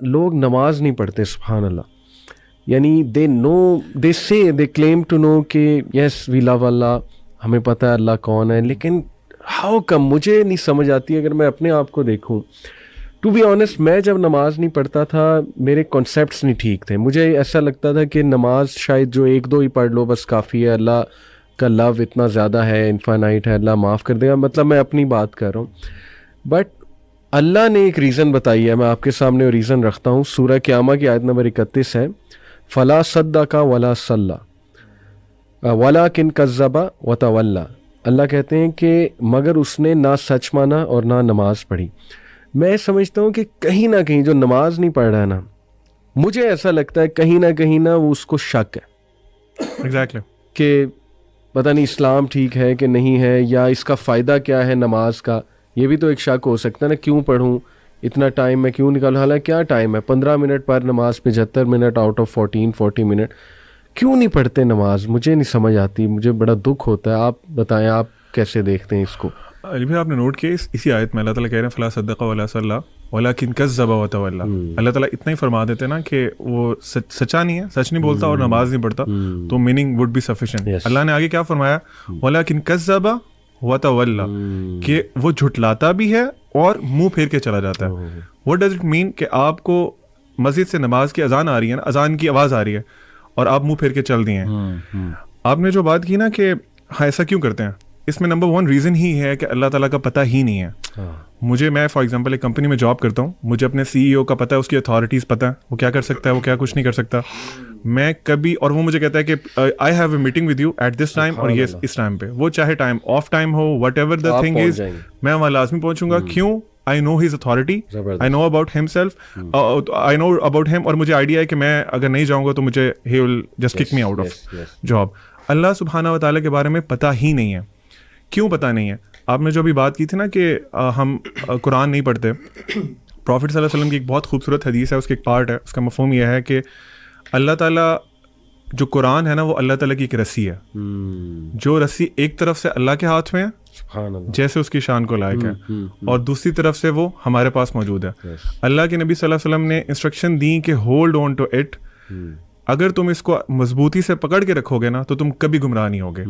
لوگ نماز نہیں پڑھتے, سبحان اللہ. یعنی دے کلیم ٹو نو کہ یس وی لو اللہ, ہمیں پتہ ہے اللہ کون ہے, لیکن ہاؤ کم, مجھے نہیں سمجھ آتی. اگر میں اپنے آپ کو دیکھوں, ٹو بی آنیسٹ, میں جب نماز نہیں پڑھتا تھا میرے کانسیپٹس نہیں ٹھیک تھے. مجھے ایسا لگتا تھا کہ نماز شاید جو 1-2 ہی پڑھ لو بس کافی ہے, اللہ کا لو اتنا زیادہ ہے, انفائنائٹ ہے, اللہ معاف کر دے گا. مطلب میں اپنی بات کر رہا ہوں, بٹ اللہ نے ایک ریزن بتائی ہے, میں آپ کے سامنے وہ ریزن رکھتا ہوں. سورہ قیامہ کی آیت نمبر 31 ہے, فلا صدق ولا صلی ولکن کذب وتولی. اللہ کہتے ہیں کہ مگر اس نے نہ سچ مانا اور نہ نماز پڑھی. میں سمجھتا ہوں کہ کہیں نہ کہیں جو نماز نہیں پڑھ رہا ہے نا, مجھے ایسا لگتا ہے کہیں نہ وہ اس کو شک ہے ایگزیکٹلی کہ پتہ نہیں اسلام ٹھیک ہے کہ نہیں ہے, یا اس کا فائدہ کیا ہے نماز کا. یہ بھی تو ایک شک ہو سکتا ہے نا, کیوں پڑھوں, اتنا ٹائم میں کیوں نکالوں, حالانکہ کیا ٹائم ہے, 15 منٹ پر نماز, 75 منٹ آؤٹ آف 40 منٹ, کیوں نہیں پڑھتے نماز. مجھے نہیں سمجھ آتی, مجھے بڑا دکھ ہوتا ہے. آپ بتائیں, آپ کیسے دیکھتے ہیں اس کو؟ علی بھائی آپ نے نوٹ کیا اسی آیت میں اللہ تعالیٰ کہہ رہے ہیں فلا صدق ولا صلی ولکن کذب وتولی. اللہ تعالیٰ اتنا ہی فرما دیتے ہیں نا کہ وہ سچا نہیں ہے, سچ نہیں بولتا اور نماز نہیں پڑھتا, تو میننگ وڈ بی سفیشینٹ. اللہ نے آگے کیا فرمایا, ولکن کذب وتولی, کہ وہ جھٹلاتا بھی ہے اور منہ پھیر کے چلا جاتا ہے. واٹ ڈز اٹ مین کہ آپ کو مسجد سے نماز کی اذان آ رہی ہے نا, اذان کی آواز آ رہی ہے اور آپ منہ پھیر کے چل دیے ہیں. آپ نے جو بات کی نا کہ ہاں ایسا کیوں کرتے ہیں, اس میں نمبر 1 ریزن ہی ہے کہ اللہ تعالیٰ کا پتہ ہی نہیں ہے. میں فار ایگزامپل ایک کمپنی میں جاب کرتا ہوں, مجھے اپنے CEO کا پتہ ہے, اس کی اتھارٹیز پتہ ہے, وہ کیا کر سکتا ہے, وہ کیا کچھ نہیں کر سکتا. میں کبھی, اور وہ مجھے کہتا ہے کہ I have a meeting with you at this time, اور یہ اس ٹائم پہ, وہ چاہے ٹائم آف ٹائم ہو, whatever the thing is, میں وہاں لازمی پہنچوں گا. کیوں؟ I know his authority, I know about himself, I know about him, اور مجھے آئیڈیا ہے کہ میں اگر نہیں جاؤں گا تو مجھے he will just kick me out of job. اللہ سبحانہ و تعالیٰ کے بارے میں پتہ ہی نہیں ہے. کیوں پتہ نہیں ہے؟ آپ نے جو ابھی بات کی تھی نا کہ ہم قرآن نہیں پڑھتے, پروفٹ صلی اللہ علیہ وسلم کی ایک بہت خوبصورت حدیث ہے, اس کی ایک پارٹ ہے, اس کا مفہوم یہ ہے کہ اللہ تعالیٰ جو قرآن ہے نا وہ اللہ تعالیٰ کی ایک رسی ہے, جو رسی ایک طرف سے اللہ کے ہاتھ میں ہے جیسے اس کی شان کو لائق ہے, اور دوسری طرف سے وہ ہمارے پاس موجود ہے. اللہ کے نبی صلی اللہ علیہ وسلم نے انسٹرکشن دی کہ ہولڈ آن ٹو اٹ, اگر تم اس کو مضبوطی سے پکڑ کے رکھو گے نا تو تم کبھی گمراہ نہیں ہوگے.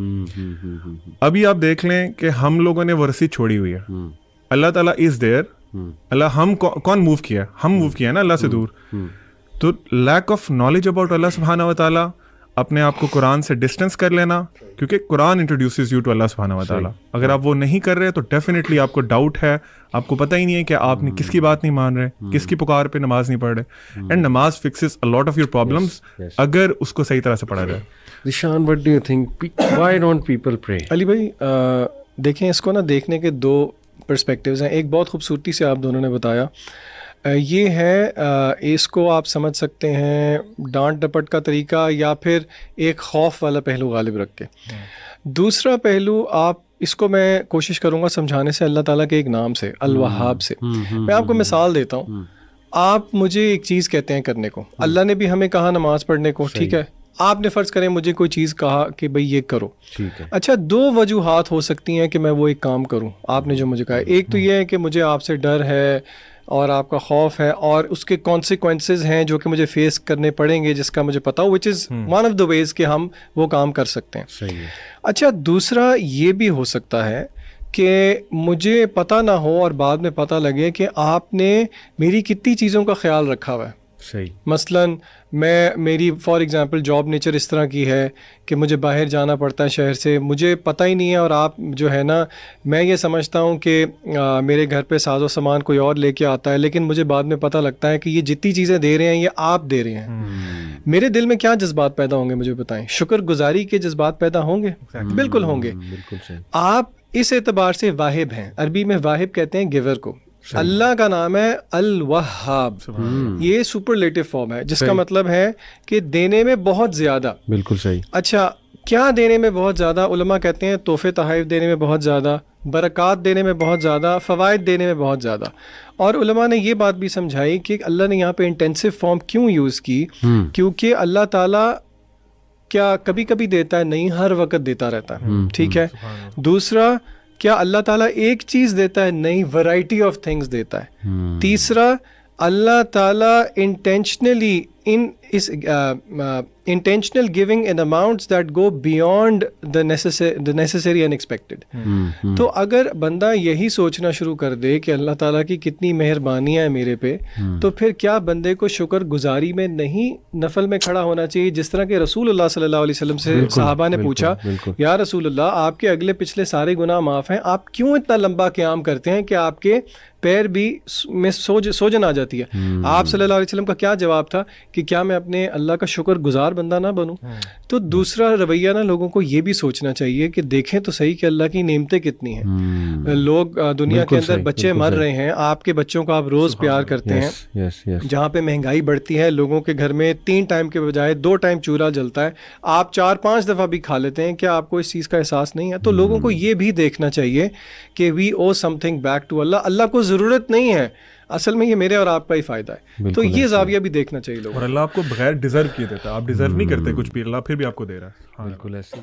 ابھی آپ دیکھ لیں کہ ہم لوگوں نے وہ رسی چھوڑی ہوئی ہے. اللہ تعالیٰ از دیئر, اللہ ہم کون موو کیا ہے, ہم موو کیا ہے نا اللہ سے دور. تو لیک آف نالج اباؤٹ اللہ سبحانہ و تعالیٰ, اپنے آپ کو قرآن سے ڈسٹینس کر لینا, کیونکہ قرآن انٹروڈیوسز یو ٹو اللہ سبحانہ و تعالیٰ. اگر آپ وہ نہیں کر رہے تو ڈیفینیٹلی آپ کو ڈاؤٹ ہے, آپ کو پتہ ہی نہیں ہے کہ آپ نے کس کی بات نہیں مان رہے, کس کی پکار پہ نماز نہیں پڑھ رہے. اینڈ نماز fixes a lot of your problems اگر اس کو صحیح طرح سے پڑھا جائے. Zeeshan, what do you think, why don't people pray? علی بھائی دیکھیں, اس کو نا دیکھنے کے 2 پرسپیکٹیوز ہیں. ایک بہت خوبصورتی سے آپ دونوں نے بتایا, یہ ہے اس کو آپ سمجھ سکتے ہیں ڈانٹ ڈپٹ کا طریقہ, یا پھر ایک خوف والا پہلو غالب رکھ کے. دوسرا پہلو آپ اس کو میں کوشش کروں گا سمجھانے سے اللہ تعالیٰ کے ایک نام سے, الوہاب سے. میں آپ کو مثال دیتا ہوں. آپ مجھے ایک چیز کہتے ہیں کرنے کو, اللہ نے بھی ہمیں کہا نماز پڑھنے کو, ٹھیک ہے, آپ نے فرض کریں مجھے کوئی چیز کہا کہ بھئی یہ کرو, اچھا 2 وجوہات ہو سکتی ہیں کہ میں وہ ایک کام کروں. آپ نے جو مجھے کہا, ایک تو یہ ہے کہ مجھے آپ سے ڈر ہے اور آپ کا خوف ہے, اور اس کے کانسیکوینسز ہیں جو کہ مجھے فیس کرنے پڑیں گے, جس کا مجھے پتا ہو, وچ از ون آف دا ویز کہ ہم وہ کام کر سکتے ہیں. اچھا دوسرا یہ بھی ہو سکتا ہے کہ مجھے پتہ نہ ہو اور بعد میں پتہ لگے کہ آپ نے میری کتنی چیزوں کا خیال رکھا ہوا ہے. مثلاً میری فار ایگزامپل جاب نیچر اس طرح کی ہے کہ مجھے باہر جانا پڑتا ہے شہر سے, مجھے پتہ ہی نہیں ہے, اور آپ جو ہے نا, میں یہ سمجھتا ہوں کہ میرے گھر پہ ساز و سامان کوئی اور لے کے آتا ہے, لیکن مجھے بعد میں پتہ لگتا ہے کہ یہ جتنی چیزیں دے رہے ہیں یہ آپ دے رہے ہیں. میرے دل میں کیا جذبات پیدا ہوں گے مجھے بتائیں؟ شکر گزاری کے جذبات پیدا ہوں گے, بالکل ہوں گے. آپ اس اعتبار سے واہب ہیں, عربی میں واہب کہتے ہیں گیور کو. اللہ کا نام ہے الوہاب, یہ سپرلیٹو فارم ہے جس کا مطلب ہے کہ دینے میں بہت زیادہ. بالکل صحیح. اچھا کیا دینے میں بہت زیادہ؟ علماء کہتے ہیں تحفے تحائف دینے میں بہت زیادہ, برکات دینے میں بہت زیادہ, فوائد دینے میں بہت زیادہ. اور علماء نے یہ بات بھی سمجھائی کہ اللہ نے یہاں پہ انٹینسو فارم کیوں یوز کی, کیونکہ اللہ تعالیٰ کیا کبھی کبھی دیتا ہے, نہیں ہر وقت دیتا رہتا ہے, ٹھیک ہے. دوسرا, کیا اللہ تعالیٰ ایک چیز دیتا ہے؟ نہیں, ورائٹی آف تھنگس دیتا ہے. تیسرا, اللہ تعالیٰ intentionally intentional giving in amounts that go beyond the necessary and expected. تو اگر بندہ یہی سوچنا شروع کر دے کہ اللہ تعالیٰ کی کتنی مہربانیاں ہیں میرے پہ، تو پھر کیا بندے کو شکر گزاری میں نہیں نفل میں کھڑا ہونا چاہیے؟ جس طرح کہ رسول اللہ صلی اللہ علیہ وسلم سے صحابہ نے پوچھا، یا رسول اللہ آپ کے اگلے پچھلے سارے گناہ معاف ہیں، آپ کیوں اتنا لمبا قیام کرتے ہیں کہ آپ کے پیر بھی میں سوجن آ جاتی ہے؟ آپ صلی اللہ علیہ وسلم کا کیا جواب تھا کہ کیا میں اپنے اللہ کا شکر گزار بندہ نہ بنوں؟ تو دوسرا رویہ نا لوگوں کو یہ بھی سوچنا چاہیے کہ دیکھیں تو صحیح کہ اللہ کی نعمتیں کتنی ہیں. لوگ دنیا کے اندر بچے مر رہے ہیں، آپ کے بچوں کو آپ روز پیار کرتے ہیں. جہاں پہ مہنگائی بڑھتی ہے، لوگوں کے گھر میں 3 ٹائم کے بجائے 2 ٹائم چولہا جلتا ہے، آپ 4-5 دفعہ بھی کھا لیتے ہیں. کیا آپ کو اس چیز کا احساس نہیں ہے؟ تو لوگوں کو یہ بھی دیکھنا چاہیے کہ وی او سم تھنگ بیک ٹو اللہ. اللہ کو ضرورت نہیں ہے، اصل میں یہ میرے اور آپ کا ہی فائدہ ہے. تو یہ زاویہ بھی دیکھنا چاہیے لوگوں. اور اللہ آپ کو بغیر ڈیزرو کیے دیتا ہے، آپ ڈیزرو نہیں کرتے کچھ بھی، اللہ پھر بھی آپ کو دے رہا ہے. بالکل ایسے.